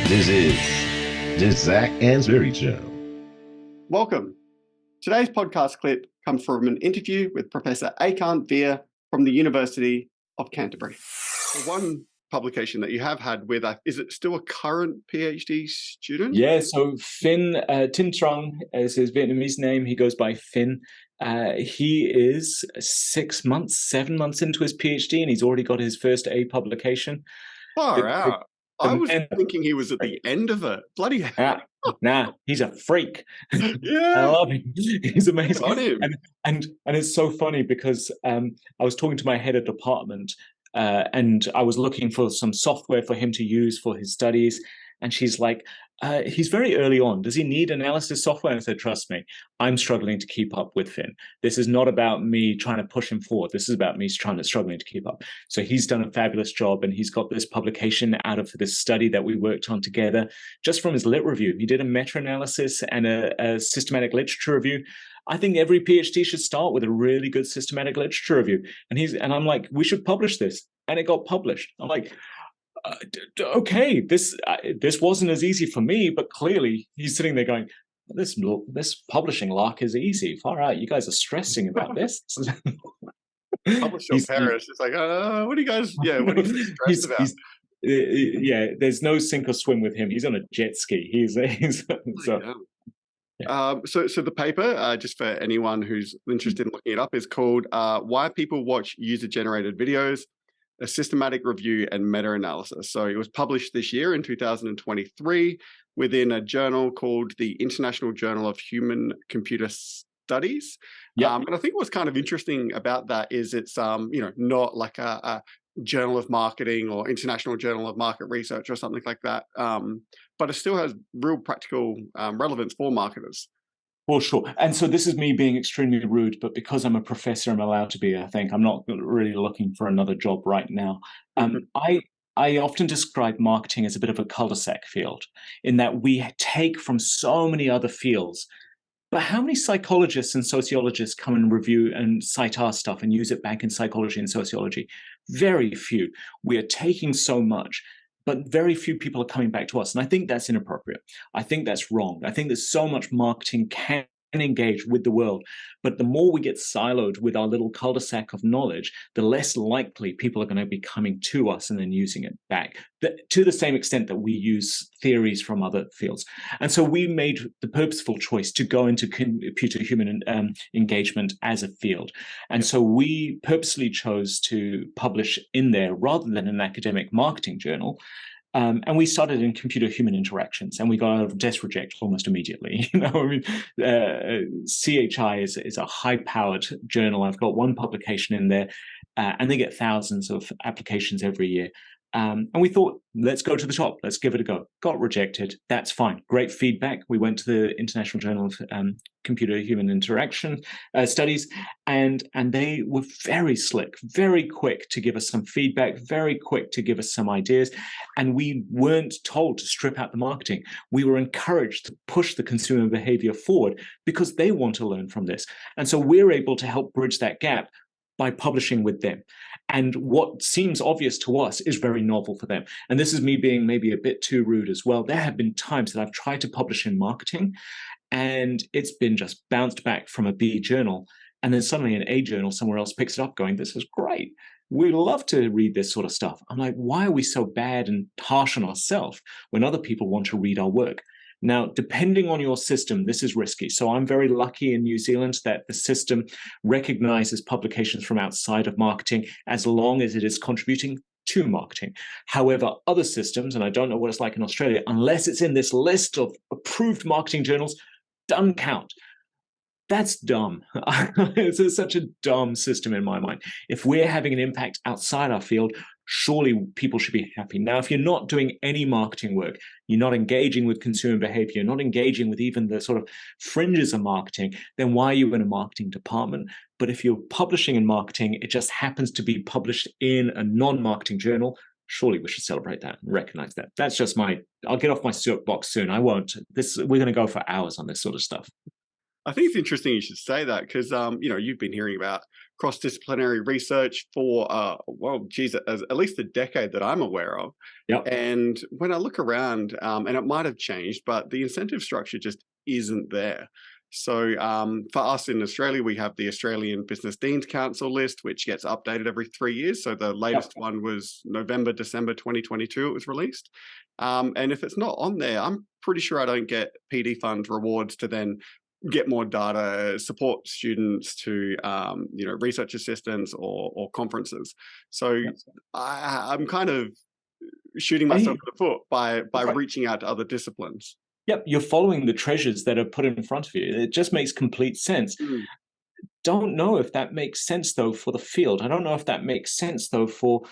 This is the Zac Anesbury Show. Welcome. Today's podcast clip comes from an interview with Professor Ekant Veer from the University of Canterbury. One publication that you have had with, is it still a current PhD student? Yeah, so Finn Tin Trong is his Vietnamese name. He goes by Finn. He is 7 months into his PhD, and he's already got his first A publication. Far out. I was thinking he was at the end of it. Bloody hell. Nah, he's a freak. Yeah. I love him. He's amazing. Got him. And it's so funny because I was talking to my head of department and I was looking for some software for him to use for his studies. And she's like, he's very early on. Does he need analysis software? And I said, trust me, I'm struggling to keep up with Finn. This is not about me trying to push him forward. This is about me struggling to keep up. So he's done a fabulous job, and he's got this publication out of this study that we worked on together just from his lit review. He did a meta-analysis and a systematic literature review. I think every PhD should start with a really good systematic literature review. And I'm like, we should publish this. And it got published. I'm like, okay, this wasn't as easy for me, but clearly he's sitting there going, this publishing lark is easy. Far out, you guys are stressing about this. Publish your Paris. It's like, what are you guys stressed about? Yeah, there's no sink or swim with him. He's on a jet ski. So the paper, just for anyone who's interested in looking it up, is called Why People Watch User-Generated Videos, a systematic review and meta-analysis. So it was published this year in 2023 within a journal called the International Journal of Human Computer Studies. Yep. And I think what's kind of interesting about that is it's not like a Journal of Marketing or International Journal of Market Research or something like that, but it still has real practical relevance for marketers. Well, sure. And so this is me being extremely rude, but because I'm a professor, I'm allowed to be, I think. I'm not really looking for another job right now. I often describe marketing as a bit of a cul-de-sac field, in that we take from so many other fields. But how many psychologists and sociologists come and review and cite our stuff and use it back in psychology and sociology? Very few. We are taking so much, but very few people are coming back to us. And I think that's inappropriate. I think that's wrong. I think there's so much marketing can engage with the world. But the more we get siloed with our little cul-de-sac of knowledge, the less likely people are going to be coming to us and then using it back, to the same extent that we use theories from other fields. And so we made the purposeful choice to go into computer-human engagement as a field. And so we purposely chose to publish in there rather than an academic marketing journal. And we started in computer-human interactions, and we got a desk reject almost immediately. CHI is a high-powered journal. I've got one publication in there, and they get thousands of applications every year. And we thought, let's go to the top. Let's give it a go. Got rejected. That's fine. Great feedback. We went to the International Journal of Computer-Human Interaction Studies, and they were very slick, very quick to give us some feedback, very quick to give us some ideas. And we weren't told to strip out the marketing. We were encouraged to push the consumer behavior forward because they want to learn from this. And so we're able to help bridge that gap by publishing with them. And what seems obvious to us is very novel for them. And this is me being maybe a bit too rude as well. There have been times that I've tried to publish in marketing, and it's been just bounced back from a B journal. And then suddenly an A journal somewhere else picks it up going, this is great. We love to read this sort of stuff. I'm like, why are we so bad and harsh on ourselves when other people want to read our work? Now, depending on your system, this is risky. So I'm very lucky in New Zealand that the system recognizes publications from outside of marketing as long as it is contributing to marketing. However, other systems, and I don't know what it's like in Australia, unless it's in this list of approved marketing journals, doesn't count. That's dumb. It's such a dumb system in my mind. If we're having an impact outside our field, surely people should be happy. Now, if you're not doing any marketing work, you're not engaging with consumer behavior, you're not engaging with even the sort of fringes of marketing, then why are you in a marketing department? But if you're publishing in marketing, it just happens to be published in a non-marketing journal, surely we should celebrate that and recognize that. That's just I'll get off my soapbox soon. I won't. We're going to go for hours on this sort of stuff. I think it's interesting you should say that because, you've been hearing about cross-disciplinary research for, well, geez, at least a decade that I'm aware of. Yep. And when I look around, and it might have changed, but the incentive structure just isn't there. So for us in Australia, we have the Australian Business Deans Council list, which gets updated every 3 years. So the latest one was November, December 2022, it was released. And if it's not on there, I'm pretty sure I don't get PD fund rewards to then get more data, support students to, research assistants or conferences. So I'm kind of shooting myself in the foot by reaching out to other disciplines. Yep, you're following the treasures that are put in front of you. It just makes complete sense. Don't know if that makes sense, though, for the field. I don't know if that makes sense, though, for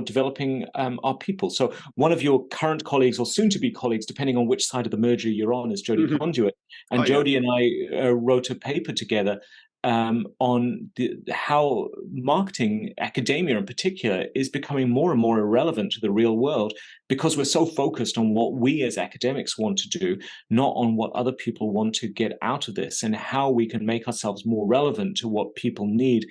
developing our people. So one of your current colleagues or soon-to-be colleagues, depending on which side of the merger you're on, is Jody Conduit. And Jody and I wrote a paper together on how marketing, academia in particular, is becoming more and more irrelevant to the real world because we're so focused on what we as academics want to do, not on what other people want to get out of this and how we can make ourselves more relevant to what people need.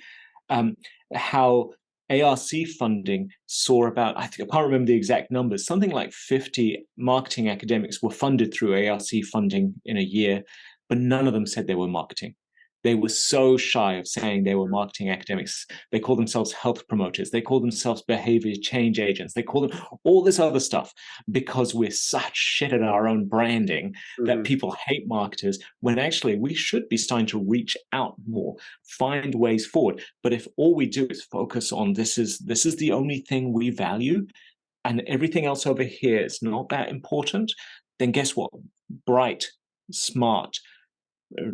How ARC funding saw about, I can't remember the exact numbers, something like 50 marketing academics were funded through ARC funding in a year, but none of them said they were marketing. They were so shy of saying they were marketing academics. They call themselves health promoters. They call themselves behavior change agents. They call them all this other stuff because we're such shit at our own branding that people hate marketers, when actually we should be starting to reach out more, find ways forward. But if all we do is focus on this is the only thing we value and everything else over here is not that important, then guess what? Bright, smart,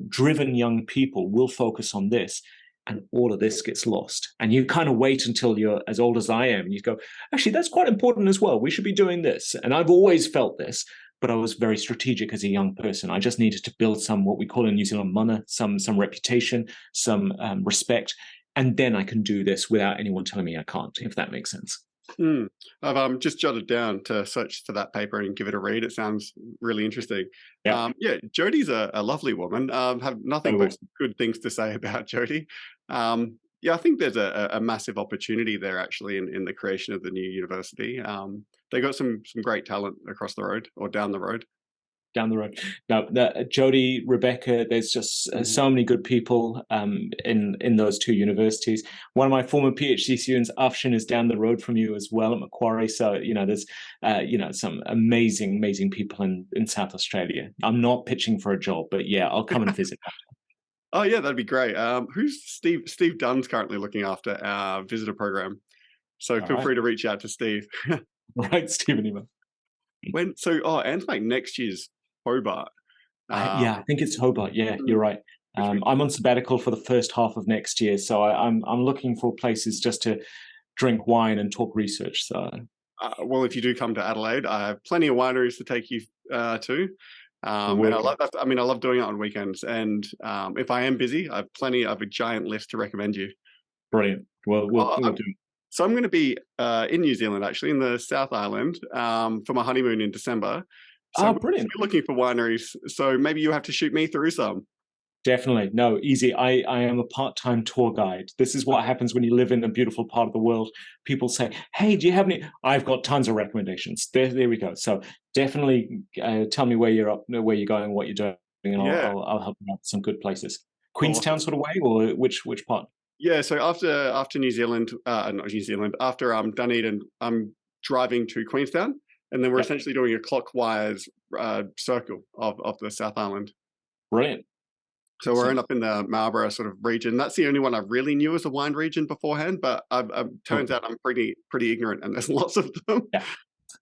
driven young people will focus on this, and all of this gets lost. And you kind of wait until you're as old as I am, and you go, actually, that's quite important as well. We should be doing this. And I've always felt this, but I was very strategic as a young person. I just needed to build some, what we call in New Zealand, mana, some reputation, some respect, and then I can do this without anyone telling me I can't, if that makes sense. I've just jotted down to search for that paper and give it a read. It sounds really interesting. Jodie's a lovely woman. Have nothing but good things to say about Jodie. I think there's a massive opportunity there actually in the creation of the new university. They got some great talent across the road or down the road. Down the road. Now, Jodie, Rebecca, there's just so many good people in those two universities. One of my former PhD students, Afshin, is down the road from you as well at Macquarie. So, there's, some amazing people in South Australia. I'm not pitching for a job, but yeah, I'll come and visit. Oh, yeah, that'd be great. Who's Steve? Steve Dunn's currently looking after our visitor program. So feel free to reach out to Steve. Right, Stephen Emo. ANZMAC next year's Hobart. I think it's Hobart. Yeah, you're right. I'm on sabbatical for the first half of next year, so I'm looking for places just to drink wine and talk research. So, well, if you do come to Adelaide, I have plenty of wineries to take you to. And I love that. I mean, I love doing it on weekends. And if I am busy, I have a giant list to recommend you. Brilliant. Well, we'll do. So I'm going to be in New Zealand, actually, in the South Island for my honeymoon in December. So brilliant. We're looking for wineries. So maybe you have to shoot me through some. Definitely. No, easy. I am a part-time tour guide. This is what happens when you live in a beautiful part of the world. People say, hey, do you have any? I've got tons of recommendations. There we go. So definitely tell me where you're going, what you're doing, and I'll help you out with some good places. Queenstown sort of way, or which part? Yeah, so after New Zealand, not New Zealand, after Dunedin, I'm driving to Queenstown, and then we're essentially doing a clockwise circle of the South Island. Brilliant. So we're up in the Marlborough sort of region. That's the only one I really knew as a wine region beforehand, but turns out I'm pretty ignorant, and there's lots of them. Yeah.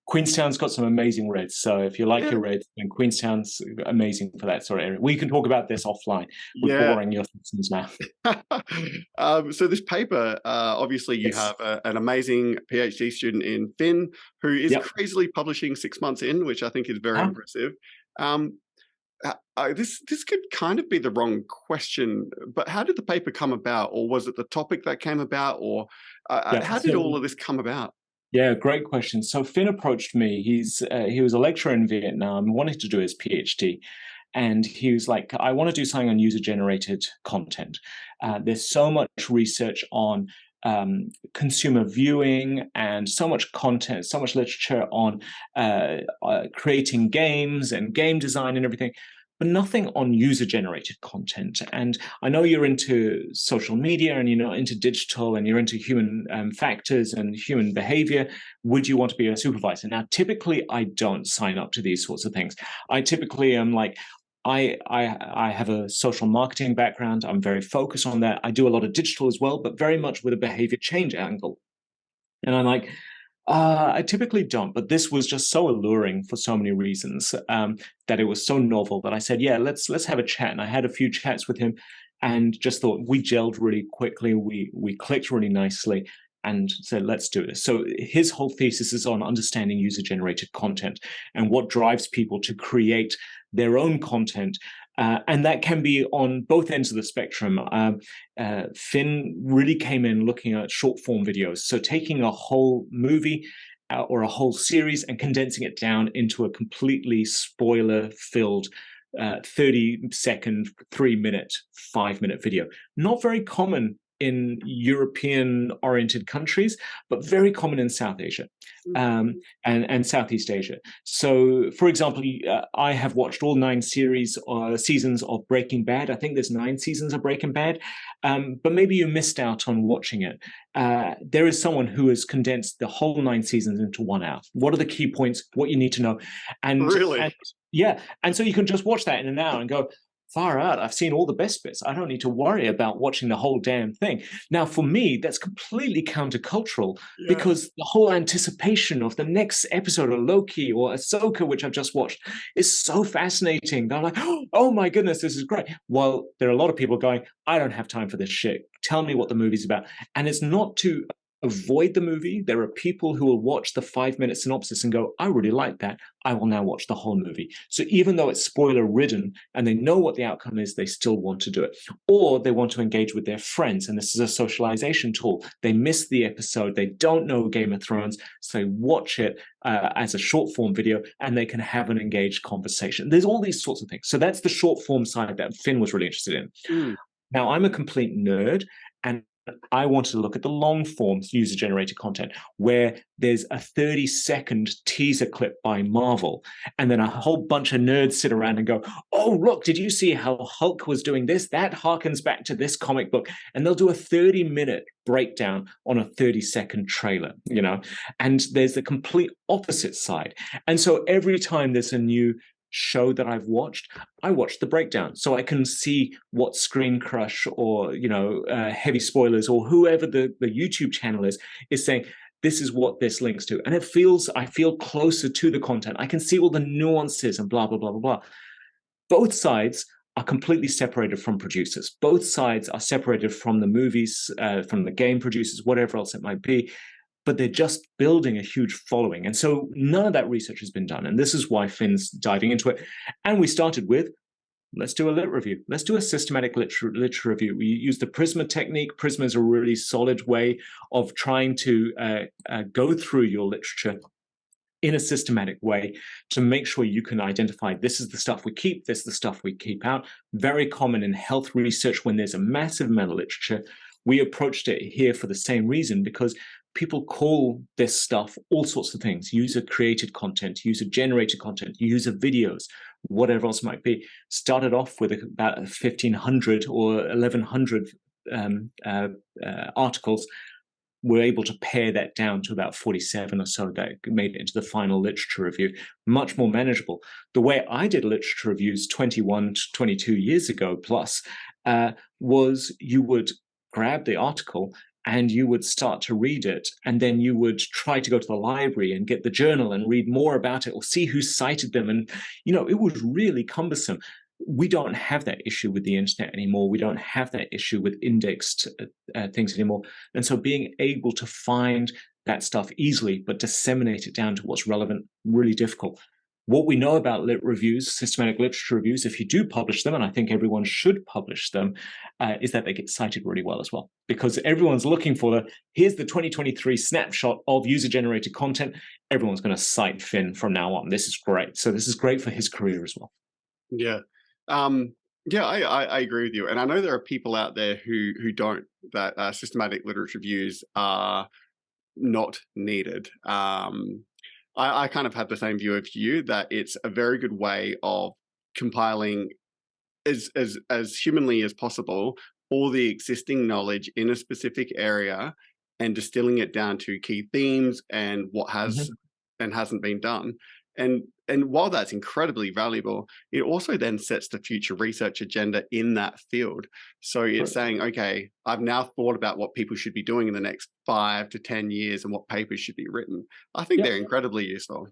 Queenstown's got some amazing reds. So if you like your reds, then Queenstown's amazing for that sort of area. We can talk about this offline. We're boring your listeners now. So this paper, obviously you have an amazing PhD student in Finn who is crazily publishing 6 months in, which I think is very impressive. This could kind of be the wrong question, but how did the paper come about? Or was it the topic that came about? Or how did all of this come about? Yeah, great question. So Finn approached me. He was a lecturer in Vietnam, wanted to do his PhD. and he was like, I want to do something on user-generated content. There's so much research on consumer viewing and so much content, so much literature on creating games and game design and everything, but nothing on user-generated content. And I know you're into social media and you're not into digital and you're into human factors and human behavior. Would you want to be a supervisor? Now, typically, I don't sign up to these sorts of things. I typically am like, I have a social marketing background. I'm very focused on that. I do a lot of digital as well, but very much with a behavior change angle. And I'm like, I typically don't, but this was just so alluring for so many reasons that it was so novel that I said, yeah, let's have a chat. And I had a few chats with him and just thought we gelled really quickly. We clicked really nicely and said, let's do this. So his whole thesis is on understanding user-generated content and what drives people to create their own content. And that can be on both ends of the spectrum. Finn really came in looking at short form videos. So taking a whole movie or a whole series and condensing it down into a completely spoiler-filled 30-second, 3-minute, 5-minute video. Not very common in European-oriented countries, but very common in South Asia and Southeast Asia. So, for example, I have watched all 9 seasons of Breaking Bad. I think there's 9 seasons of Breaking Bad, but maybe you missed out on watching it. There is someone who has condensed the whole 9 seasons into 1 hour. What are the key points? What you need to know? And really? And so you can just watch that in an hour and go, far out, I've seen all the best bits. I don't need to worry about watching the whole damn thing. Now, for me, that's completely countercultural because the whole anticipation of the next episode of Loki or Ahsoka, which I've just watched, is so fascinating. They're like, oh my goodness, this is great. While there are a lot of people going, I don't have time for this shit. Tell me what the movie's about. And it's not to avoid the movie. There are people who will watch the 5-minute synopsis and go, I really like that. I will now watch the whole movie. So even though it's spoiler ridden and they know what the outcome is, they still want to do it. Or they want to engage with their friends. And this is a socialization tool. They miss the episode. They don't know Game of Thrones. So they watch it as a short form video and they can have an engaged conversation. There's all these sorts of things. So that's the short form side that Finn was really interested in. Now, I'm a complete nerd and I wanted to look at the long form user-generated content where there's a 30-second teaser clip by Marvel, and then a whole bunch of nerds sit around and go, oh, look, did you see how Hulk was doing this? That harkens back to this comic book. And they'll do a 30-minute breakdown on a 30-second trailer, you know? And there's the complete opposite side. And so every time there's a new show that I've watched, I watch the breakdown so I can see what Screen Crush or Heavy Spoilers or whoever the YouTube channel is saying, this is what this links to. And I feel closer to the content. I can see all the nuances and blah, blah, blah, blah, blah. Both sides are completely separated from producers. Both sides are separated from the movies, from the game producers, whatever else it might be. But they're just building a huge following. And so none of that research has been done. And this is why Finn's diving into it. And we started with, let's do a lit review. Let's do a systematic literature review. We use the Prisma technique. Prisma is a really solid way of trying to go through your literature in a systematic way to make sure you can identify this is the stuff we keep, this is the stuff we keep out. Very common in health research when there's a massive amount of literature. We approached it here for the same reason, because people call this stuff all sorts of things: user-created content, user-generated content, user videos, whatever else might be. Started off with about 1,500 or 1,100 articles. We're able to pare that down to about 47 or so that made it into the final literature review. Much more manageable. The way I did literature reviews 21 to 22 years ago plus was you would grab the article and you would start to read it, and then you would try to go to the library and get the journal and read more about it or see who cited them. And, it was really cumbersome. We don't have that issue with the internet anymore. We don't have that issue with indexed things anymore. And so being able to find that stuff easily, but disseminate it down to what's relevant, really difficult. What we know about lit reviews, systematic literature reviews, if you do publish them, and I think everyone should publish them, is that they get cited really well as well. Because everyone's looking for here's the 2023 snapshot of user-generated content. Everyone's going to cite Finn from now on. This is great. So this is great for his career as well. Yeah. Yeah, I agree with you, and I know there are people out there who don't, that systematic literature reviews are not needed. I kind of have the same view of you, that it's a very good way of compiling as humanly as possible all the existing knowledge in a specific area and distilling it down to key themes and what has Mhm. and hasn't been done. And while that's incredibly valuable, it also then sets the future research agenda in that field. So it's Correct. saying, okay, I've now thought about what people should be doing in the next 5 to 10 years and what papers should be written. I think Yeah. they're incredibly useful.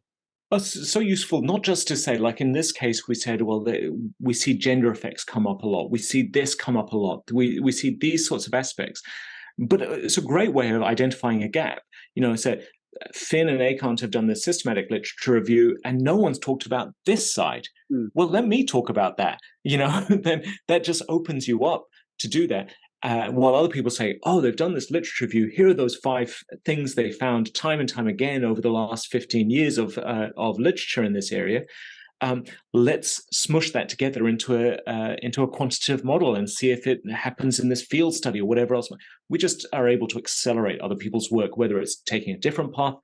So useful, not just to say, like in this case, we said, well, we see gender effects come up a lot. We see this come up a lot. We see these sorts of aspects. But it's a great way of identifying a gap. So Finn and Ekant have done this systematic literature review, and no one's talked about this side. Mm. Well, let me talk about that. Then that just opens you up to do that. While other people say, oh, they've done this literature review. Here are those 5 things they found time and time again over the last 15 years of literature in this area. Let's smush that together into a quantitative model and see if it happens in this field study or whatever else. We just are able to accelerate other people's work, whether it's taking a different path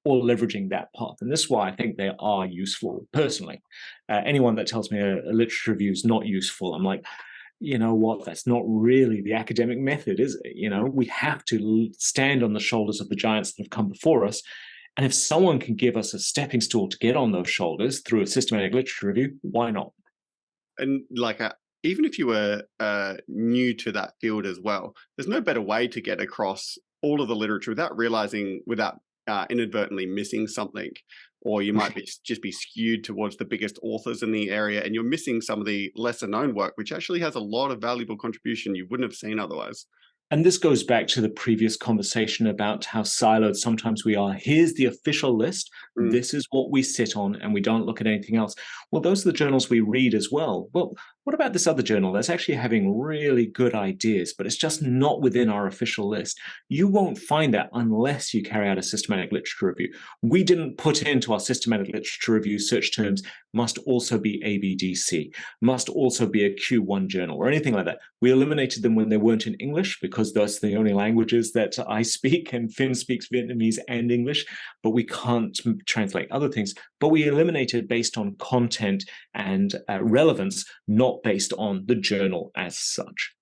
or leveraging that path. And this is why I think they are useful personally. Anyone that tells me a literature review is not useful, I'm like, you know what, that's not really the academic method, is it? We have to stand on the shoulders of the giants that have come before us. And if someone can give us a stepping stool to get on those shoulders through a systematic literature review, why not? And like even if you were new to that field as well, there's no better way to get across all of the literature without inadvertently missing something, or you might just be skewed towards the biggest authors in the area, and you're missing some of the lesser known work, which actually has a lot of valuable contribution you wouldn't have seen otherwise. And this goes back to the previous conversation about how siloed sometimes we are. Here's the official list. Mm. This is what we sit on, and we don't look at anything else. Well, those are the journals we read as well. Well, what about this other journal that's actually having really good ideas, but it's just not within our official list? You won't find that unless you carry out a systematic literature review. We didn't put into our systematic literature review search terms must also be ABDC, must also be a Q1 journal or anything like that. We eliminated them when they weren't in English because those are the only languages that I speak, and Finn speaks Vietnamese and English, but we can't translate other things. But we eliminated based on content and relevance, not based on the journal as such.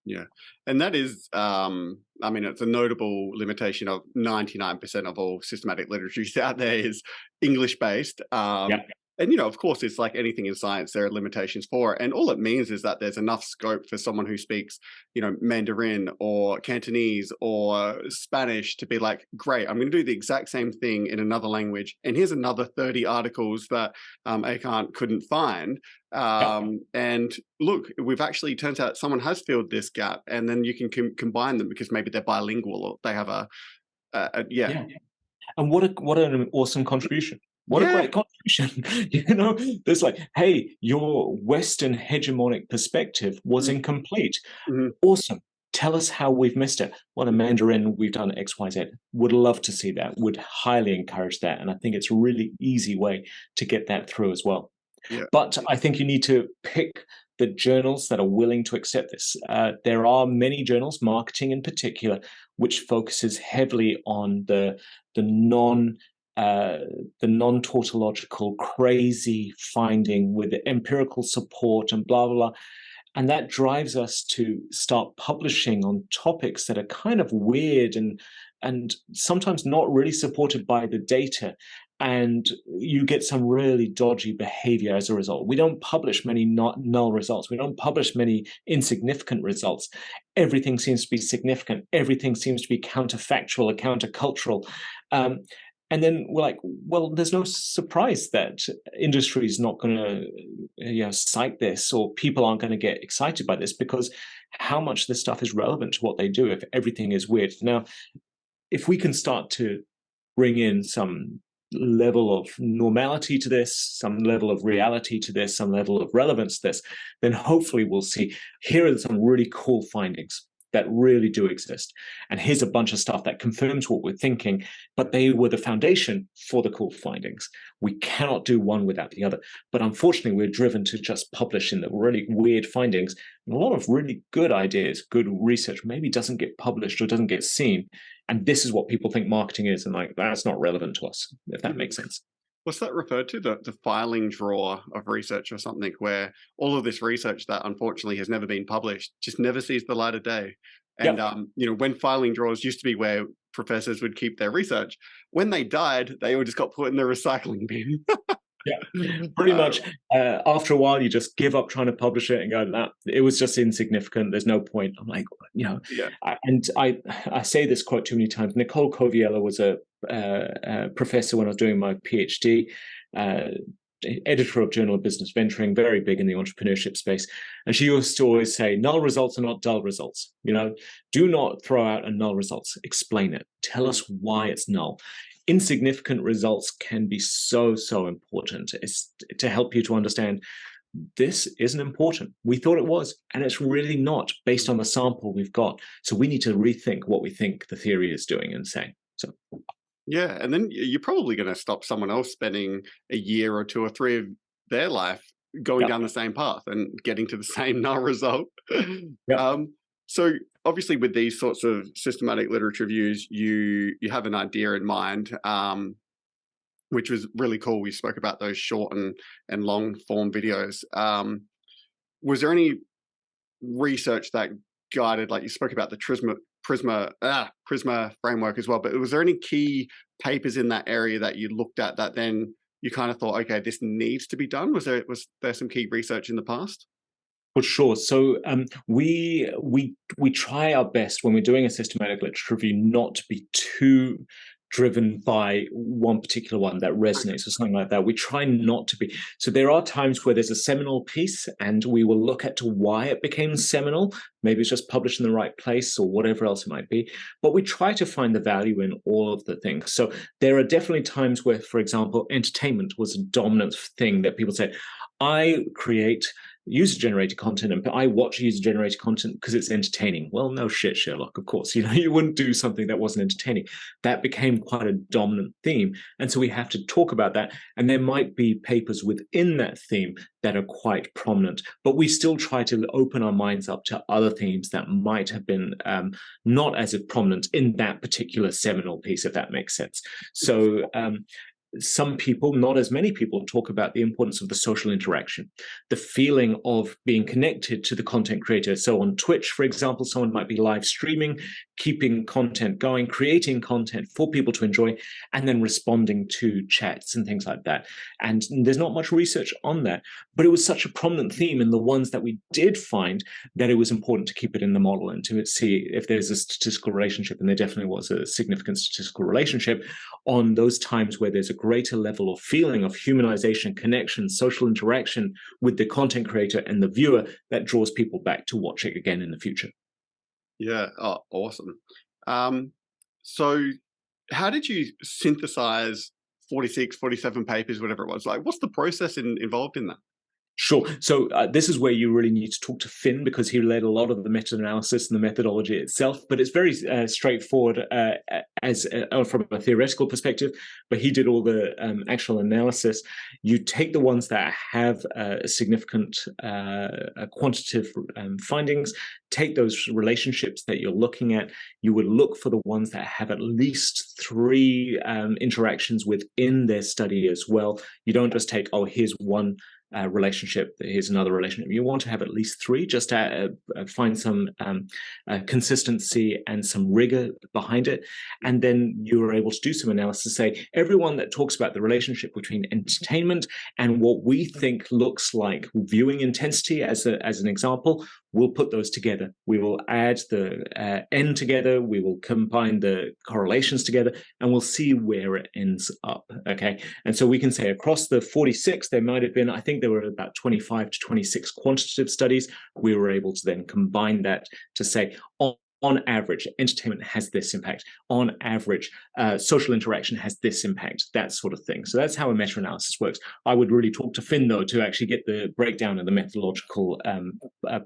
Yeah. And that is, it's a notable limitation of 99% of all systematic literature out there is English based. Yeah. And, of course, it's like anything in science, there are limitations for it. And all it means is that there's enough scope for someone who speaks, Mandarin or Cantonese or Spanish to be like, great, I'm going to do the exact same thing in another language. And here's another 30 articles that Ekant couldn't find. And look, turns out someone has filled this gap, and then you can combine them because maybe they're bilingual or they have Yeah. And what an awesome contribution. What a great contribution. There's like, hey, your Western hegemonic perspective was incomplete. Mm-hmm. Awesome. Tell us how we've missed it. Well, in Mandarin, we've done X, Y, Z. Would love to see that. Would highly encourage that. And I think it's a really easy way to get that through as well. Yeah. But I think you need to pick the journals that are willing to accept this. There are many journals, marketing in particular, which focuses heavily on the non-tautological, crazy finding with empirical support and blah, blah, blah. And that drives us to start publishing on topics that are kind of weird and sometimes not really supported by the data. And you get some really dodgy behavior as a result. We don't publish many null results. We don't publish many insignificant results. Everything seems to be significant. Everything seems to be counterfactual or countercultural. And then we're like, well, there's no surprise that industry is not going to cite this, or people aren't going to get excited by this, because how much this stuff is relevant to what they do if everything is weird. Now, if we can start to bring in some level of normality to this, some level of reality to this, some level of relevance to this, then hopefully we'll see, here are some really cool findings. that really do exist. And here's a bunch of stuff that confirms what we're thinking, but they were the foundation for the cool findings. We cannot do one without the other. But unfortunately, we're driven to just publish in the really weird findings. And a lot of really good ideas, good research maybe doesn't get published or doesn't get seen. And this is what people think marketing is. And like, that's not relevant to us, if that makes sense. What's that referred to? The filing drawer of research or something, where all of this research that unfortunately has never been published just never sees the light of day. And when filing drawers used to be where professors would keep their research, when they died, they all just got put in the recycling bin. Yeah, pretty much. After a while, you just give up trying to publish it and go, nah, it was just insignificant. There's no point. I'm like, I say this quote too many times. Nicole Coviello was a professor when I was doing my PhD, editor of Journal of Business Venturing, very big in the entrepreneurship space. And she used to always say, null results are not dull results. Do not throw out a null results. Explain it. Tell us why it's null. Insignificant results can be so important. It's to help you to understand this isn't important. We thought it was, and it's really not based on the sample we've got. So we need to rethink what we think the theory is doing and saying. So, yeah, and then you're probably going to stop someone else spending a year or 2 or 3 of their life going down the same path and getting to the same null result. So obviously with these sorts of systematic literature reviews, you have an idea in mind, which was really cool. We spoke about those short and long form videos. Was there any research that guided, like you spoke about the Prisma framework as well, but was there any key papers in that area that you looked at that then you kind of thought, okay, this needs to be done? Was there some key research in the past? For sure. So we try our best when we're doing a systematic literature review not to be too driven by one particular one that resonates or something like that. We try not to be. So there are times where there's a seminal piece and we will look at to why it became seminal. Maybe it's just published in the right place or whatever else it might be. But we try to find the value in all of the things. So there are definitely times where, for example, entertainment was a dominant thing that people say, I create user-generated content and I watch user-generated content because it's entertaining. Well, no shit, Sherlock, of course. You wouldn't do something that wasn't entertaining. That became quite a dominant theme. And so we have to talk about that. And there might be papers within that theme that are quite prominent, but we still try to open our minds up to other themes that might have been not as prominent in that particular seminal piece, if that makes sense. So some people, not as many people, talk about the importance of the social interaction, the feeling of being connected to the content creator. So on Twitch, for example, someone might be live streaming, keeping content going, creating content for people to enjoy, and then responding to chats and things like that. And there's not much research on that, but it was such a prominent theme in the ones that we did find that it was important to keep it in the model and to see if there's a statistical relationship. And there definitely was a significant statistical relationship on those times where there's a greater level of feeling of humanization, connection, social interaction with the content creator and the viewer that draws people back to watch it again in the future. Yeah. Oh, awesome. So how did you synthesize 46, 47 papers, whatever it was? Like, what's the process involved in that? Sure. So this is where you really need to talk to Finn, because he led a lot of the meta-analysis and the methodology itself. But it's very straightforward from a theoretical perspective. But he did all the actual analysis. You take the ones that have significant quantitative findings, take those relationships that you're looking at. You would look for the ones that have at least 3 interactions within their study as well. You don't just take, oh, here's one relationship, here's another relationship. You want to have at least 3 just to find some consistency and some rigor behind it. And then you're able to do some analysis, say everyone that talks about the relationship between entertainment and what we think looks like viewing intensity as an example, we'll put those together. We will add the N together, we will combine the correlations together, and we'll see where it ends up, okay? And so we can say across the 46, there might have been, I think there were about 25 to 26 quantitative studies. We were able to then combine that to say, on on average, entertainment has this impact. On average, social interaction has this impact, that sort of thing. So that's how a meta-analysis works. I would really talk to Finn, though, to actually get the breakdown of the methodological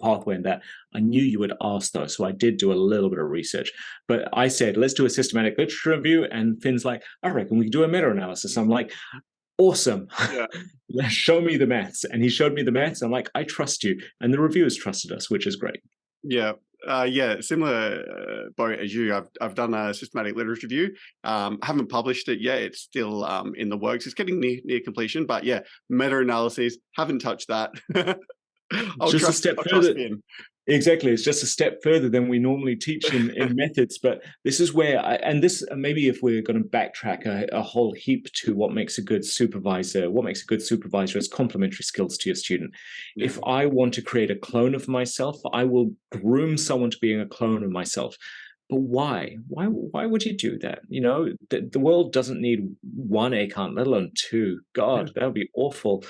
pathway in that. I knew you would ask, though, so I did do a little bit of research. But I said, let's do a systematic literature review, and Finn's like, I reckon we can do a meta-analysis. I'm like, awesome. Yeah. Show me the maths. And he showed me the maths. I'm like, I trust you. And the reviewers trusted us, which is great. Yeah. Similar boat as you. I've done a systematic literature review. Haven't published it yet. It's still in the works. It's getting near completion. But yeah, meta-analyses, haven't touched that. I'll just trust, a step I'll further. trust Finn. Exactly. It's just a step further than we normally teach in methods. But this is where, maybe if we're going to backtrack a whole heap to what makes a good supervisor is complementary skills to your student. Yeah. If I want to create a clone of myself, I will groom someone to being a clone of myself. But why? Why would you do that? You know, the world doesn't need one Ekant, let alone two. God, that would be awful.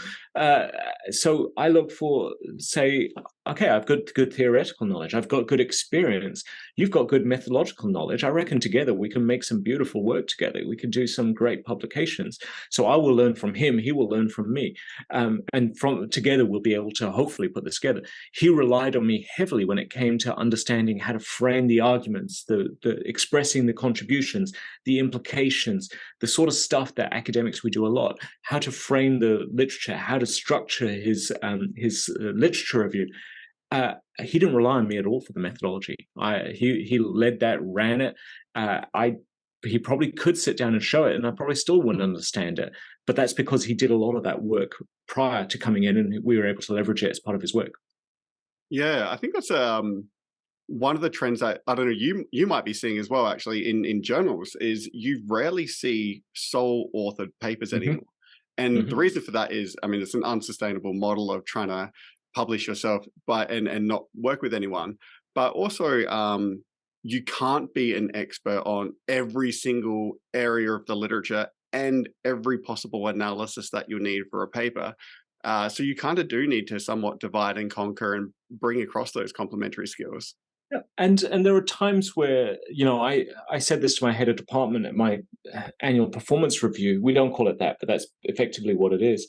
So I look for, say, okay, I've got good theoretical knowledge. I've got good experience. You've got good methodological knowledge. I reckon together we can make some beautiful work together. We can do some great publications. So I will learn from him. He will learn from me. And from together, we'll be able to hopefully put this together. He relied on me heavily when it came to understanding how to frame the arguments, the expressing the contributions, the implications, the sort of stuff that academics we do a lot, how to frame the literature, how to structure his literature review. He didn't rely on me at all for the methodology. He led that, ran it. He probably could sit down and show it, and I probably still wouldn't understand it. But that's because he did a lot of that work prior to coming in, and we were able to leverage it as part of his work. Yeah, I think that's one of the trends that I don't know you might be seeing as well. Actually, in journals, is you rarely see sole authored papers anymore. And the reason for that is, I mean, it's an unsustainable model of trying to publish yourself, and not work with anyone. But also, you can't be an expert on every single area of the literature and every possible analysis that you need for a paper. So you kind of do need to somewhat divide and conquer and bring across those complementary skills. Yeah. And there are times where, you know, I said this to my head of department at my annual performance review. We don't call it that, but that's effectively what it is.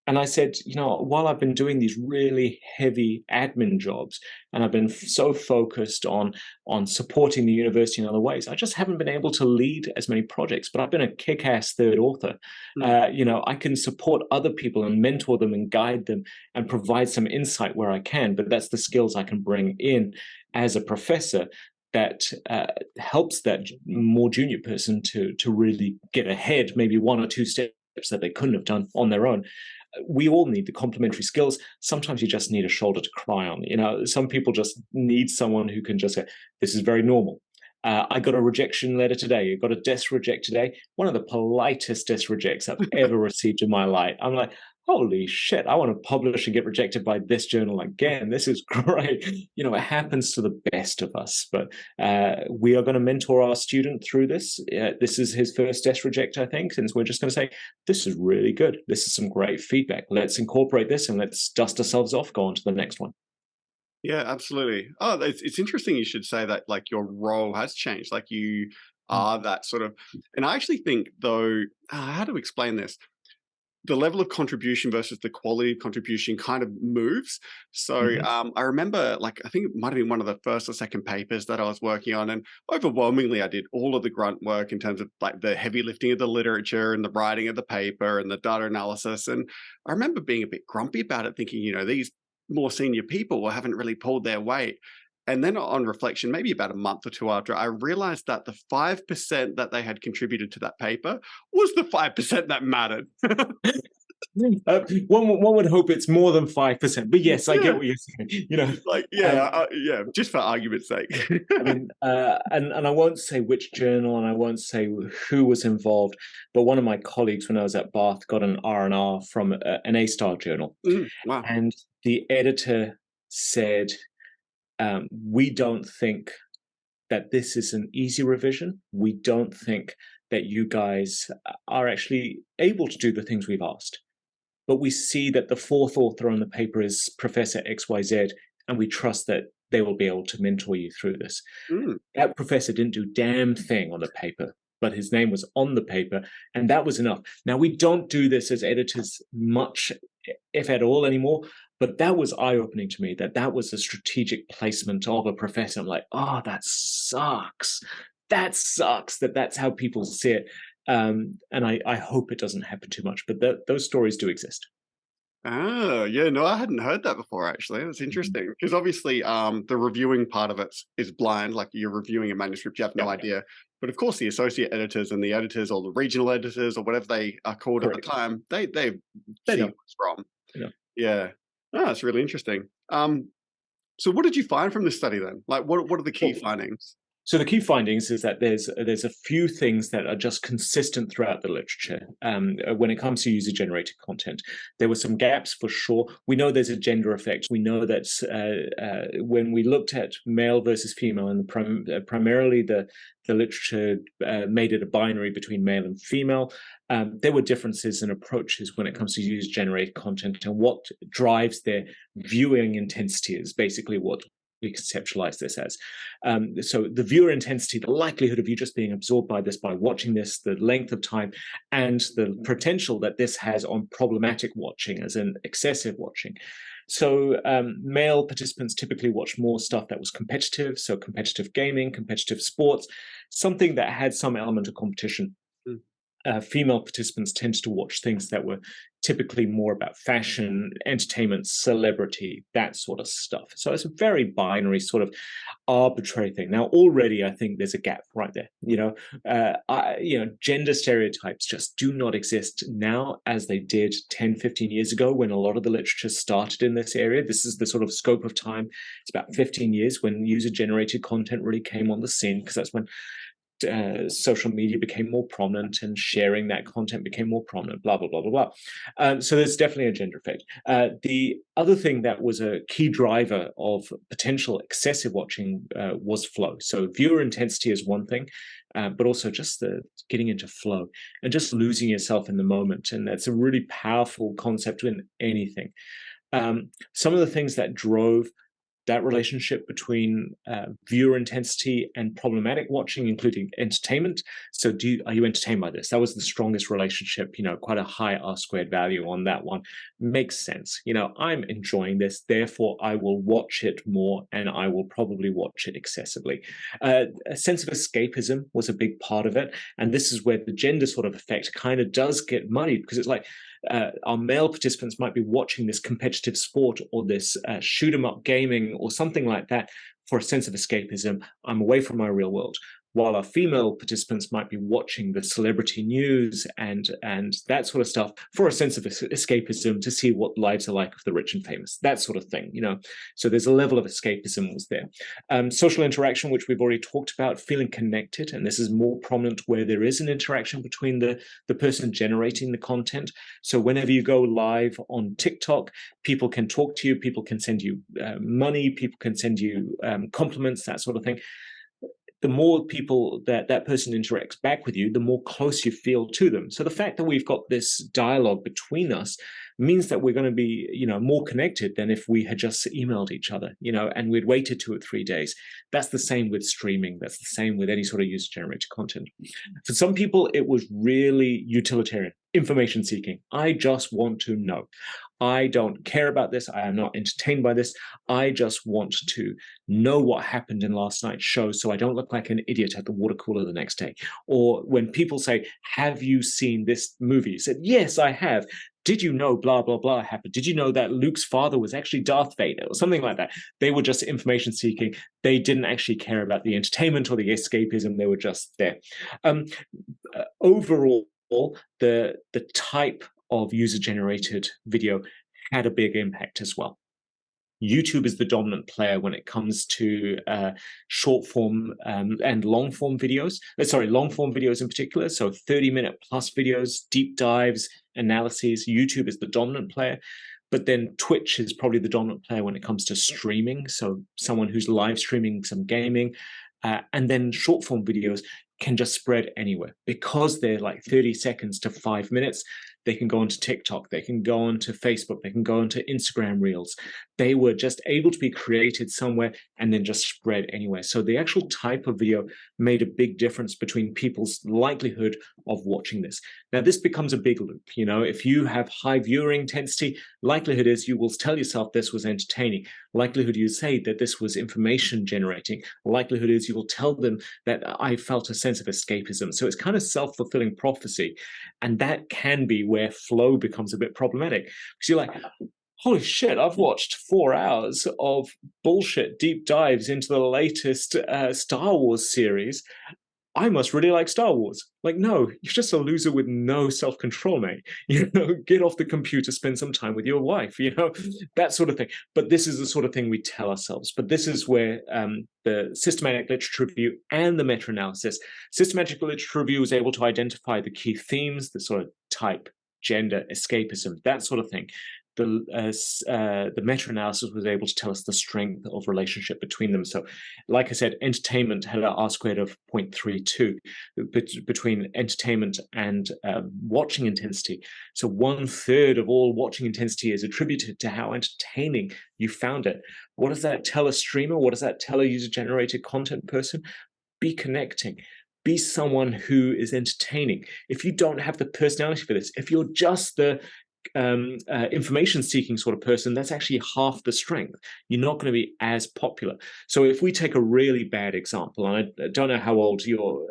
And I said, you know, while I've been doing these really heavy admin jobs, and I've been so focused on supporting the university in other ways, I just haven't been able to lead as many projects. But I've been a kick-ass third author. You know, I can support other people and mentor them and guide them and provide some insight where I can. But that's the skills I can bring in as a professor that helps that more junior person to really get ahead, maybe one or two steps that they couldn't have done on their own. We all need the complementary skills. Sometimes you just need a shoulder to cry on. You know, some people just need someone who can just say, this is very normal. I got a rejection letter today. I got a desk reject today. One of the politest desk rejects I've ever received in my life. I'm like, holy shit, I want to publish and get rejected by this journal again. This is great. You know, it happens to the best of us, but we are going to mentor our student through this. This is his first desk reject, I think, and so we're just going to say, this is really good. This is some great feedback. Let's incorporate this and let's dust ourselves off, go on to the next one. Yeah, absolutely. Oh, it's interesting you should say that, like, your role has changed. Like, you are that sort of, and I actually think, though, how to explain this? The level of contribution versus the quality of contribution kind of moves. So I remember, like, I think it might have been one of the first or second papers that I was working on, and overwhelmingly I did all of the grunt work in terms of like the heavy lifting of the literature and the writing of the paper and the data analysis. And I remember being a bit grumpy about it, thinking, you know, these more senior people haven't really pulled their weight. And then on reflection, maybe about a month or two after, I realized that the 5% that they had contributed to that paper was the 5% that mattered. One would hope it's more than 5%, but yes, I get what you're saying. You know, like, just for argument's sake. I mean, and I won't say which journal, and I won't say who was involved, but one of my colleagues, when I was at Bath, got an R&R from an A-star journal, wow. And the editor said, we don't think that this is an easy revision. We don't think that you guys are actually able to do the things we've asked. But we see that the fourth author on the paper is Professor XYZ, and we trust that they will be able to mentor you through this. Mm. That professor didn't do damn thing on the paper, but his name was on the paper, and that was enough. Now, we don't do this as editors much, if at all, anymore, but that was eye-opening to me, that was a strategic placement of a professor. I'm like, oh, that sucks. That sucks that that's how people see it. And I hope it doesn't happen too much, but those stories do exist. Oh, yeah, no, I hadn't heard that before, actually. That's interesting. Because obviously, the reviewing part of it is blind, like you're reviewing a manuscript, you have no idea. But of course, the associate editors and the editors, or the regional editors, or whatever they are called Correct. at the time, they They see know. what's from. Yeah. Yeah. Oh, that's really interesting. So what did you find from this study then? Like, what are the key findings? So the key findings is that there's a few things that are just consistent throughout the literature when it comes to user-generated content. There were some gaps for sure. We know there's a gender effect. We know that when we looked at male versus female, and primarily the literature made it a binary between male and female, there were differences in approaches when it comes to user-generated content, and what drives their viewing intensity is basically what we conceptualize this as. So the viewer intensity, the likelihood of you just being absorbed by this, by watching this, the length of time, and the potential that this has on problematic watching, as in excessive watching. So male participants typically watch more stuff that was competitive, so competitive gaming, competitive sports, something that had some element of competition. Female participants tend to watch things that were typically more about fashion, entertainment, celebrity, that sort of stuff. So it's a very binary sort of arbitrary thing. Now, already, I think there's a gap right there. Gender stereotypes just do not exist now as they did 10, 15 years ago when a lot of the literature started in this area. This is the sort of scope of time. It's about 15 years when user-generated content really came on the scene, because that's when social media became more prominent and sharing that content became more prominent, blah, blah, blah, blah, blah. So there's definitely a gender effect. The other thing that was a key driver of potential excessive watching was flow. So viewer intensity is one thing, but also just the getting into flow and just losing yourself in the moment. And that's a really powerful concept in anything. Some of the things that drove that relationship between viewer intensity and problematic watching, including entertainment. So are you entertained by this? That was the strongest relationship, quite a high R-squared value on that one. Makes sense. I'm enjoying this, therefore I will watch it more, and I will probably watch it excessively. A sense of escapism was a big part of it. And this is where the gender sort of effect kind of does get muddied, because it's like, our male participants might be watching this competitive sport or this shoot 'em up gaming or something like that for a sense of escapism. I'm away from my real world. While our female participants might be watching the celebrity news and that sort of stuff for a sense of escapism, to see what lives are like of the rich and famous, that sort of thing, So there's a level of escapism was there. Social interaction, which we've already talked about, feeling connected, and this is more prominent where there is an interaction between the person generating the content. So whenever you go live on TikTok, people can talk to you, people can send you money, people can send you compliments, that sort of thing. The more people that person interacts back with you, the more close you feel to them. So the fact that we've got this dialogue between us means that we're going to be, more connected than if we had just emailed each other, and we'd waited 2 or 3 days. That's the same with streaming. That's the same with any sort of user-generated content. For some people, it was really utilitarian, information seeking. I just want to know. I don't care about this. I am not entertained by this. I just want to know what happened in last night's show so I don't look like an idiot at the water cooler the next day. Or when people say, have you seen this movie? You said, yes, I have. Did you know blah, blah, blah happened? Did you know that Luke's father was actually Darth Vader or something like that? They were just information seeking. They didn't actually care about the entertainment or the escapism. They were just there. Overall, the type of user-generated video had a big impact as well. YouTube is the dominant player when it comes to short form and long form videos. Long form videos in particular. So 30-minute plus videos, deep dives, analyses. YouTube is the dominant player. But then Twitch is probably the dominant player when it comes to streaming. So someone who's live streaming some gaming. And then short form videos can just spread anywhere because they're like 30 seconds to 5 minutes. They can go onto TikTok, they can go onto Facebook, they can go onto Instagram Reels. They were just able to be created somewhere and then just spread anywhere. So the actual type of video made a big difference between people's likelihood of watching this. Now, this becomes a big loop. If you have high viewing intensity, likelihood is you will tell yourself this was entertaining. Likelihood you say that this was information generating. Likelihood is you will tell them that I felt a sense of escapism. So it's kind of self-fulfilling prophecy. And that can be where flow becomes a bit problematic. Because you're like, holy shit, I've watched 4 hours of bullshit deep dives into the latest Star Wars series. I must really like Star Wars. Like, no, you're just a loser with no self-control, mate. Get off the computer, spend some time with your wife, that sort of thing. But this is the sort of thing we tell ourselves. But this is where the systematic literature review and the meta-analysis, systematic literature review was able to identify the key themes, the sort of type, gender, escapism, that sort of thing. The meta-analysis was able to tell us the strength of relationship between them. So, like I said, entertainment had an R-squared of 0.32 between entertainment and watching intensity. So 1/3 of all watching intensity is attributed to how entertaining you found it. What does that tell a streamer? What does that tell a user-generated content person? Be connecting. Be someone who is entertaining. If you don't have the personality for this, if you're just the information-seeking sort of person, that's actually half the strength. You're not going to be as popular. So if we take a really bad example, and I don't know how old your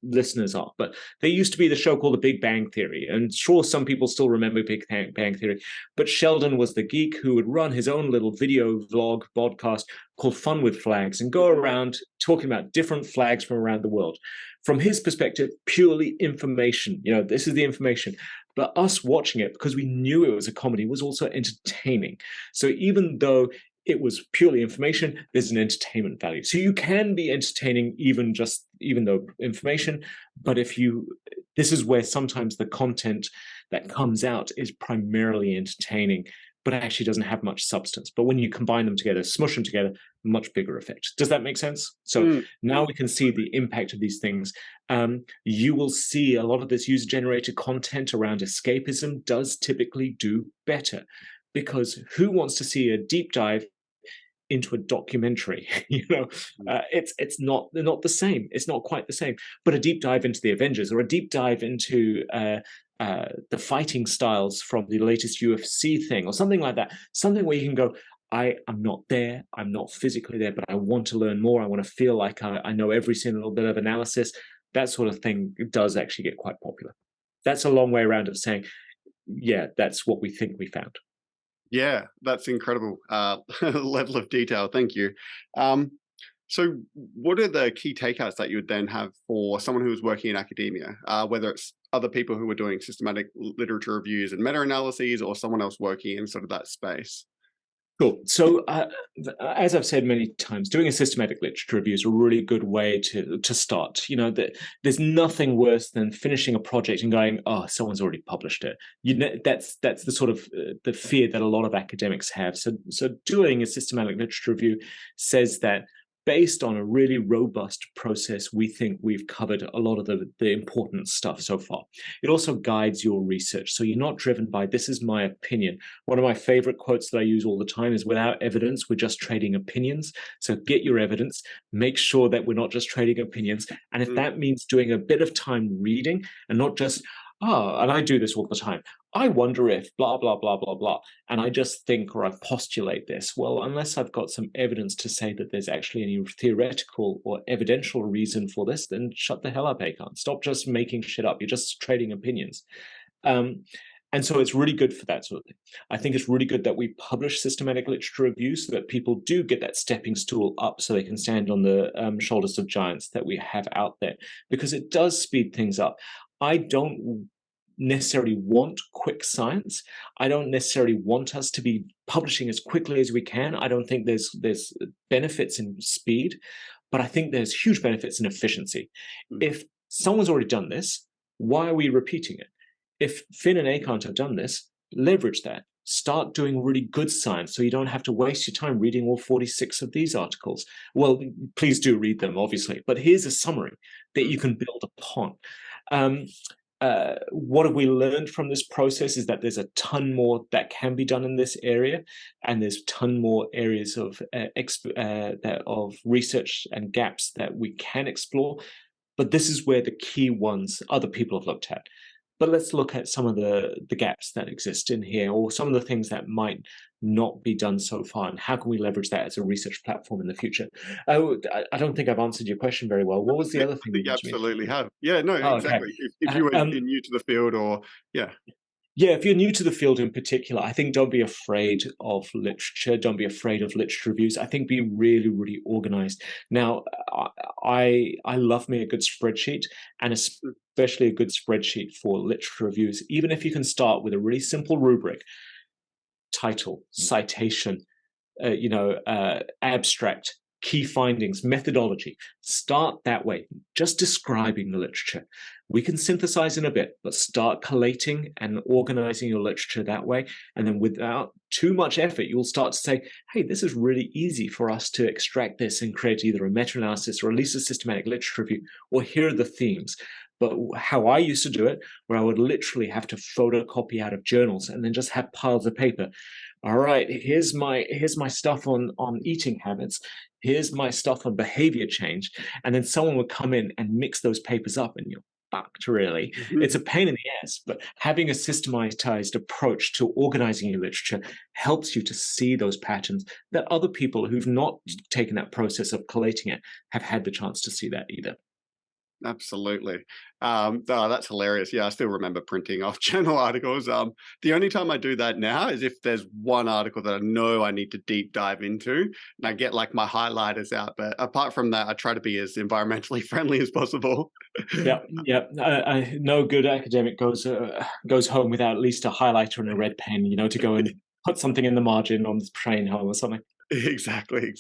listeners are, but there used to be the show called The Big Bang Theory, and sure, some people still remember Big Bang Theory, but Sheldon was the geek who would run his own little video vlog podcast called Fun with Flags and go around talking about different flags from around the world. From his perspective, purely information. This is the information. But us watching it, because we knew it was a comedy, was also entertaining. So even though it was purely information, there's an entertainment value. So you can be entertaining even though information, but this is where sometimes the content that comes out is primarily entertaining, but actually doesn't have much substance. But when you combine them together, smush them together, much bigger effect. Does that make sense? So now we can see the impact of these things. You will see a lot of this user-generated content around escapism does typically do better, because who wants to see a deep dive into a documentary? They're not the same. It's not quite the same. But a deep dive into the Avengers, or a deep dive into the fighting styles from the latest UFC thing, or something like that, something where you can go, I'm not there, I'm not physically there, but I want to learn more. I want to feel like I know every single bit of analysis. That sort of thing does actually get quite popular. That's a long way around of saying, yeah, that's what we think we found. Yeah, that's incredible level of detail. Thank you. So what are the key takeouts that you would then have for someone who is working in academia, whether it's other people who are doing systematic literature reviews and meta-analyses, or someone else working in sort of that space? Cool. So as I've said many times, doing a systematic literature review is a really good way to start. There's nothing worse than finishing a project and going, oh, someone's already published it. That's the sort of the fear that a lot of academics have. So doing a systematic literature review says that, based on a really robust process, we think we've covered a lot of the important stuff so far. It also guides your research. So you're not driven by, this is my opinion. One of my favorite quotes that I use all the time is, without evidence, we're just trading opinions. So get your evidence, make sure that we're not just trading opinions. And if that means doing a bit of time reading and not just, and I do this all the time, I wonder if blah, blah, blah, blah, blah, and I just think, or I postulate this. Well, unless I've got some evidence to say that there's actually any theoretical or evidential reason for this, then shut the hell up, Ekant. Stop just making shit up. You're just trading opinions. And so it's really good for that sort of thing. I think it's really good that we publish systematic literature reviews so that people do get that stepping stool up so they can stand on the shoulders of giants that we have out there, because it does speed things up. I don't necessarily want quick science. I don't necessarily want us to be publishing as quickly as we can. I don't think there's benefits in speed, but I think there's huge benefits in efficiency. If someone's already done this, why are we repeating it? If Finn and Ekant have done this, leverage that. Start doing really good science so you don't have to waste your time reading all 46 of these articles. Well, please do read them, obviously, but here's a summary that you can build upon. what have we learned from this process is that there's a ton more that can be done in this area, and there's a ton more areas of of research and gaps that we can explore. But this is where the key ones other people have looked at. But let's look at some of the gaps that exist in here, or some of the things that might not be done so far, and how can we leverage that as a research platform in the future? I don't think I've answered your question very well. What was the other thing I think you you mentioned? absolutely have. Yeah, no, Oh, okay. exactly. If you were new to the field, or yeah. Yeah, if you're new to the field in particular, I think don't be afraid of literature. Don't be afraid of literature reviews. I think be really, really organized. Now, I love me a good spreadsheet, and especially a good spreadsheet for literature reviews. Even if you can start with a really simple rubric: title, citation, abstract, key findings, methodology. Start that way, just describing the literature. We can synthesize in a bit, but start collating and organizing your literature that way. And then without too much effort, you'll start to say, hey, this is really easy for us to extract this and create either a meta-analysis or at least a systematic literature review, or here are the themes. But how I used to do it, where I would literally have to photocopy out of journals and then just have piles of paper. All right, here's my stuff on eating habits. Here's my stuff on behavior change. And then someone would come in and mix those papers up, and you're fucked, really. Mm-hmm. It's a pain in the ass, but having a systematized approach to organizing your literature helps you to see those patterns that other people who've not taken that process of collating it have had the chance to see that either. Absolutely. That's hilarious. Yeah, I still remember printing off journal articles. The only time I do that now is if there's one article that I know I need to deep dive into, and I get like my highlighters out. But apart from that, I try to be as environmentally friendly as possible. Yeah. No good academic goes home without at least a highlighter and a red pen, to go and put something in the margin on the train home or something. Exactly.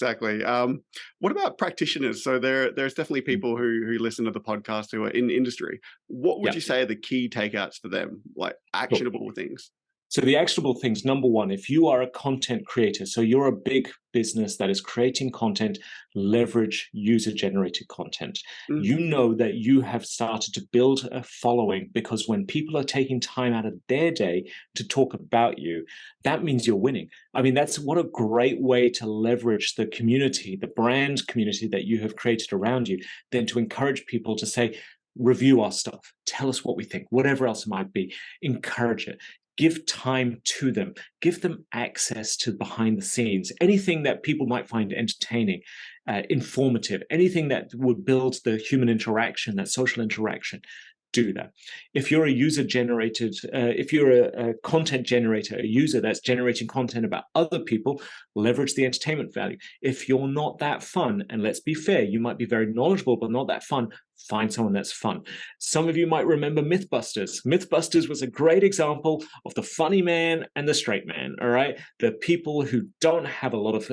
What about practitioners? So there's definitely people who listen to the podcast who are in industry. What would you say are the key takeouts for them, like actionable things? So the actionable things, number one, if you are a content creator, so you're a big business that is creating content, leverage user-generated content. You know that you have started to build a following, because when people are taking time out of their day to talk about you, that means you're winning. I mean, that's what a great way to leverage the community, the brand community that you have created around you, than to encourage people to say, review our stuff, tell us what we think, whatever else it might be, encourage it. Give time to them, give them access to behind the scenes, anything that people might find entertaining, informative, anything that would build the human interaction, that social interaction. Do that. If you're a if you're a content generator, a user that's generating content about other people, leverage the entertainment value. If you're not that fun, and let's be fair, you might be very knowledgeable, but not that fun, find someone that's fun. Some of you might remember Mythbusters. Mythbusters was a great example of the funny man and the straight man, all right? The people who don't have a lot of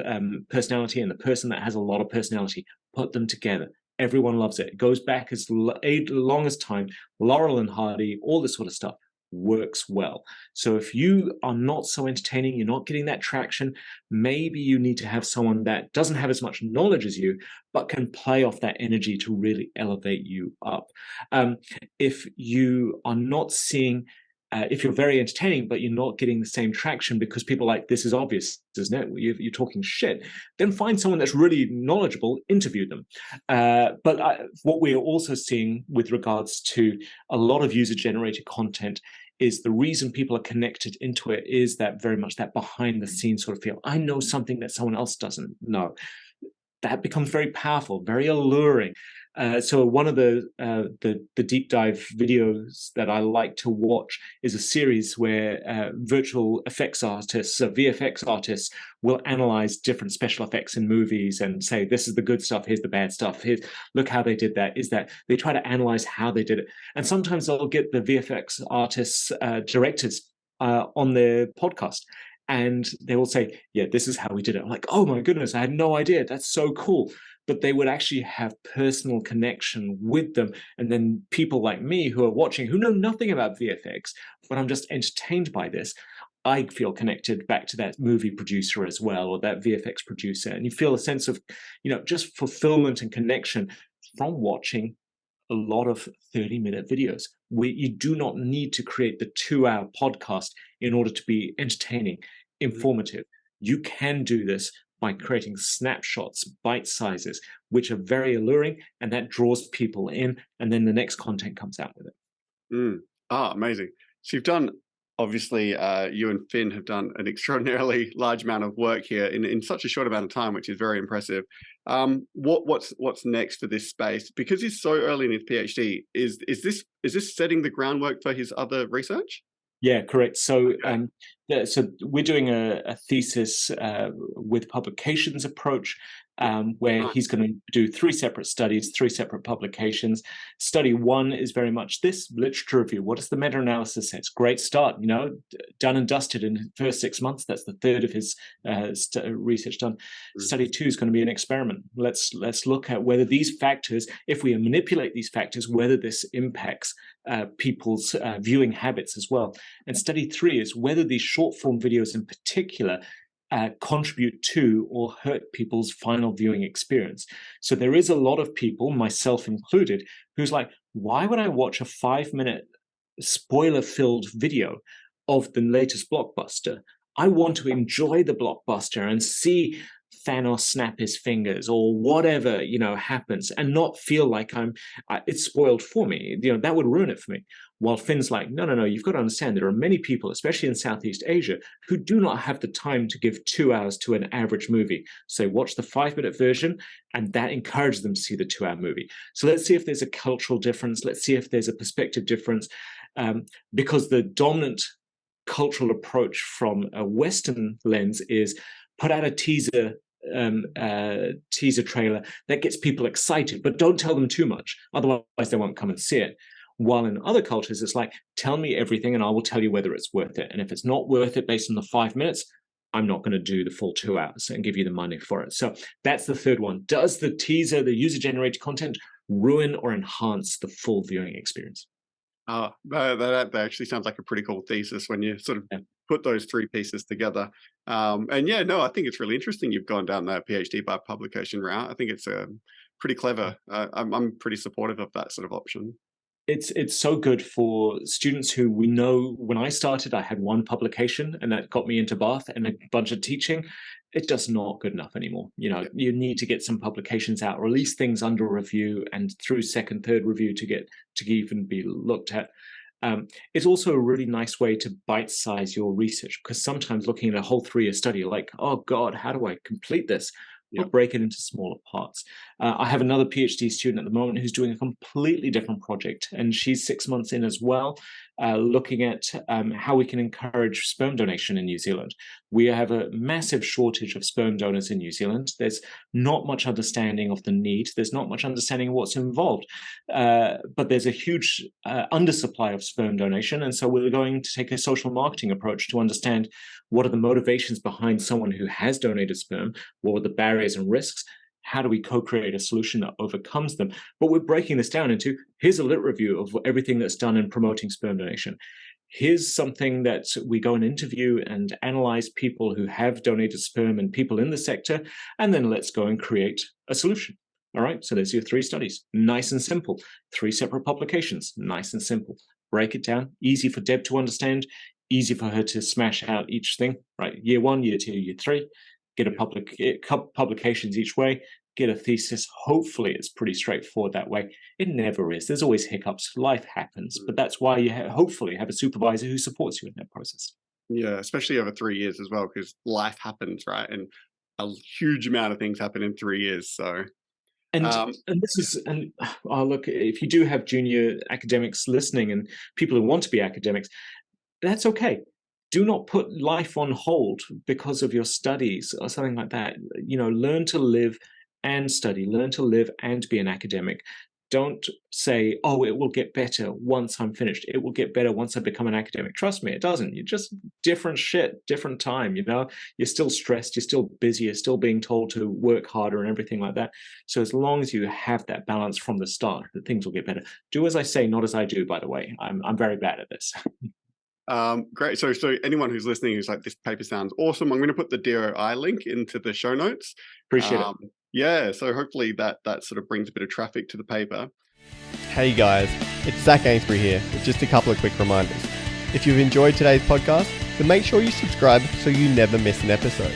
personality and the person that has a lot of personality, put them together. Everyone loves it. It goes back as long as time. Laurel and Hardy, all this sort of stuff works well. So if you are not so entertaining, you're not getting that traction, maybe you need to have someone that doesn't have as much knowledge as you, but can play off that energy to really elevate you up. If you are not seeing if you're very entertaining, but you're not getting the same traction because people are like, this is obvious, isn't it? You're talking shit. Then find someone that's really knowledgeable, interview them. But what we're also seeing with regards to a lot of user-generated content is the reason people are connected into it is that very much that behind the scenes sort of feel. I know something that someone else doesn't know. That becomes very powerful, very alluring. So one of the deep dive videos that I like to watch is a series where virtual effects artists, VFX artists, will analyze different special effects in movies and say, this is the good stuff, here's the bad stuff, look how they did that, is that they try to analyze how they did it. And sometimes they'll get the VFX artists, directors on their podcast. And they will say, yeah, this is how we did it. I'm like, oh my goodness, I had no idea. That's so cool. But they would actually have personal connection with them. And then people like me who are watching, who know nothing about VFX, but I'm just entertained by this, I feel connected back to that movie producer as well, or that VFX producer. And you feel a sense of, just fulfillment and connection from watching a lot of 30-minute videos. You do not need to create the 2-hour podcast in order to be entertaining, informative. You can do this by creating snapshots, bite sizes, which are very alluring, and that draws people in, and then the next content comes out with it. Amazing. So you've done, obviously, you and Finn have done an extraordinarily large amount of work here in such a short amount of time, which is very impressive. What's next for this space? Because he's so early in his PhD, is this setting the groundwork for his other research? Yeah, correct. So, so we're doing a thesis with publications approach, where he's going to do 3 separate studies, 3 separate publications. Study 1 is very much this literature review. What does the meta-analysis say? It's a great start, done and dusted in the first 6 months. That's the third of his research done. Study 2 is going to be an experiment. Let's look at whether these factors, if we manipulate these factors, whether this impacts people's viewing habits as well. And study 3 is whether these short form videos in particular contribute to or hurt people's final viewing experience. So there is a lot of people, myself included, who's like, why would I watch a 5-minute spoiler-filled video of the latest blockbuster? I want to enjoy the blockbuster and see Thanos snap his fingers or whatever, happens, and not feel like it's spoiled for me. That would ruin it for me. While Finn's like, no, you've got to understand there are many people, especially in Southeast Asia, who do not have the time to give 2 hours to an average movie. So watch the 5-minute version, and that encourages them to see the 2-hour movie. So let's see if there's a cultural difference. Let's see if there's a perspective difference, because the dominant cultural approach from a Western lens is put out a teaser trailer that gets people excited, but don't tell them too much, otherwise they won't come and see it. While in other cultures, it's like, tell me everything and I will tell you whether it's worth it. And if it's not worth it based on the 5 minutes, I'm not going to do the full 2 hours and give you the money for it. So that's the third one. Does the teaser, the user-generated content, ruin or enhance the full viewing experience? That actually sounds like a pretty cool thesis when you sort of put those 3 pieces together. I think it's really interesting you've gone down that PhD by publication route. I think it's pretty clever. I'm pretty supportive of that sort of option. It's so good for students who, we know, when I started, I had 1 publication and that got me into Bath and a bunch of teaching. It's just not good enough anymore. You need to get some publications out, or at least things under review and through 2nd, 3rd review to even be looked at. It's also a really nice way to bite-size your research, because sometimes looking at a whole 3-year study, you're like, oh God, how do I complete this? We'll break it into smaller parts. I have another PhD student at the moment who's doing a completely different project, and she's 6 months in as well, looking at how we can encourage sperm donation in New Zealand. We have a massive shortage of sperm donors in New Zealand. There's not much understanding of the need. There's not much understanding of what's involved, but there's a huge undersupply of sperm donation. And so we're going to take a social marketing approach to understand what are the motivations behind someone who has donated sperm, what are the barriers and risks, how do we co-create a solution that overcomes them? But we're breaking this down into, here's a lit review of everything that's done in promoting sperm donation. Here's something that we go and interview and analyze people who have donated sperm and people in the sector, and then let's go and create a solution. All right, so there's your 3 studies. Nice and simple. 3 separate publications. Nice and simple. Break it down. Easy for Deb to understand. Easy for her to smash out each thing, right? Year 1, year 2, year 3. Get a couple publications each way, get a thesis. Hopefully it's pretty straightforward that way. It never is. There's always hiccups. Life happens. But that's why you hopefully have a supervisor who supports you in that process. Yeah, especially over 3 years as well, because life happens, right? And a huge amount of things happen in 3 years. So, look, if you do have junior academics listening and people who want to be academics, that's okay. Do not put life on hold because of your studies or something like that. Learn to live and study, learn to live and be an academic. Don't say, oh, it will get better once I'm finished. It will get better once I become an academic. Trust me, it doesn't. You're just different shit, different time, You're still stressed, you're still busy, you're still being told to work harder and everything like that. So as long as you have that balance from the start, that things will get better. Do as I say, not as I do, by the way. I'm very bad at this. Great. So anyone who's listening who's like, this paper sounds awesome, I'm going to put the DOI link into the show notes. Appreciate it. Yeah. So hopefully that sort of brings a bit of traffic to the paper. Hey guys, it's Zac Anesbury here with just a couple of quick reminders. If you've enjoyed today's podcast, then make sure you subscribe so you never miss an episode.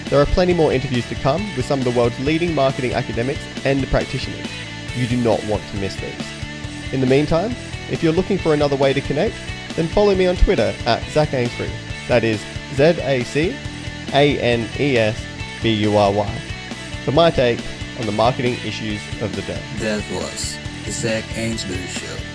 There are plenty more interviews to come with some of the world's leading marketing academics and practitioners. You do not want to miss these. In the meantime, if you're looking for another way to connect, then follow me on Twitter at Zac Anesbury. That is ZACANESBURY for my take on the marketing issues of the day. That was the Zac Anesbury Show.